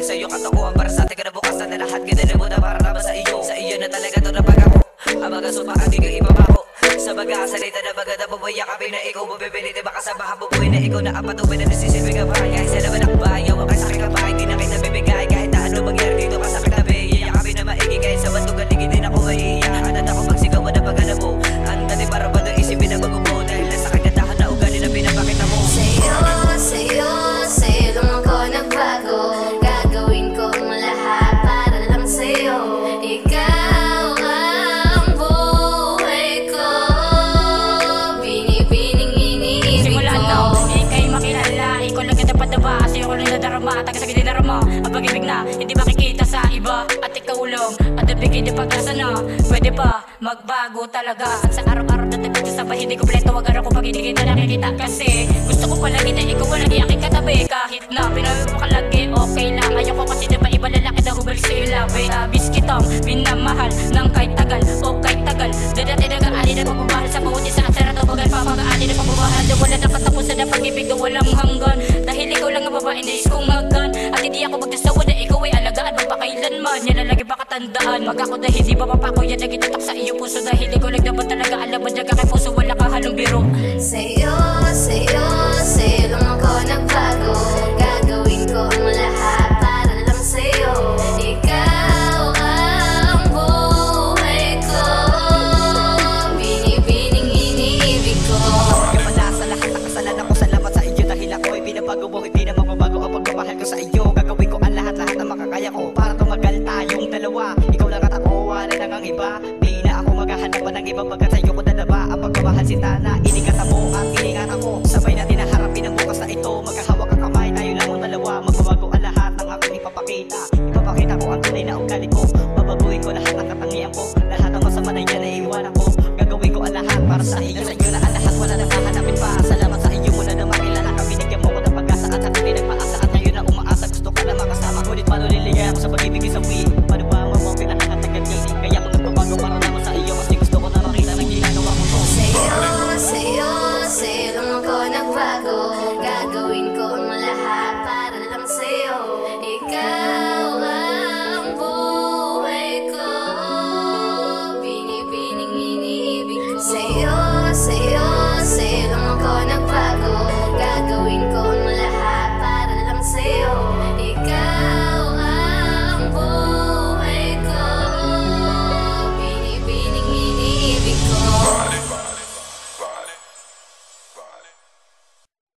dahil sa'yo katokohan para sa ating kinabukasan na lahat kinalimutan para naman sa iyo na talaga to na pag-ako ang mga supa ang di ka ibabako sa mag-aasalita na maganda bubuya kami na ikaw mabibili diba kasama bubuhay na ikaw na apatuwi na nasisilbi ka ba kahit sa laban ang bayaw o kahit sa aking kapay di na kita bibigay kahit na ano mangyari dito kasakit na biya kami na maigi kahit sa bantugan ligid din ako maiiya anad ako magsigaw mo na pag-alam mo ang dati para ba na isipin na magubo dahil nasa kagandahan na ugali na pinapakita mo Sa'yo lang ako nagbago gagawin ko ang lahat para lang sa'yo ikaw ang buhay ko binibining iniibig ko simula na ika'y makilala ikaw lang kita padaba sa'yo ko lang nadarama tagasagin din darama ang pag-ibig na hindi makikita sa iba at ikaw lang at nabigay din pag-asa na pwede pa magbago talaga at sa araw-araw na tabi sa sabay hindi kompleto wag araw ko pag hindi kita nakikita kasi gusto ko palagi na ikaw lagi aking katabi kahit na pinawi mo ka lagi okay lang ayoko kasi diba iba lalaki na hubal sa'yo labi abis kitang minamahal ng kahit tagal o kahit tagal dadati nag-aali na pagmamahal sa bawat isa at sarap tabagan pa mag-aali na pagmamahal na wala na katapusan na pag-ibig na walang hanggan dahil ikaw lang ang babae na is kong magan at hindi ako magdasawa na ikaw ay alagaan magpakailanman yan na lagi pa katandaan mag ako dahil di ba papako yan nagitatak sa iyo puso dahil ikaw lang dapat talaga alam mo dyan ka kay puso wala ka halong biro Sa'yo lang ako nagbago gagawin ko ang lahat para lang sa'yo ikaw ang buhay ko binibining iniibig ko wala sa lahat ng kasalanan ko salamat sa iyo dahil ako'y binabago mo hindi na magbabago ang pagmamahal ko sa iyo gagawin ko ang lahat na makakaya ko para tumagal tayong dalawa ikaw lang at ako wala nang ang iba di na ako maghahanap pa ng ibang bagat sa'yo ko dadaba ang pagmamahal sintana iningatan mo at iningat ako sabay natin na harapin ang bukas na ito magkahawak ang kamay tayo lang ang dalawa magbabago ang lahat ng aking ipapakita ko ang tunay na ugali ko babaguhin ko lahat ng katangian ko lahat ng masama na yan ay iwanan ko gagawin ko ang lahat para sa iyo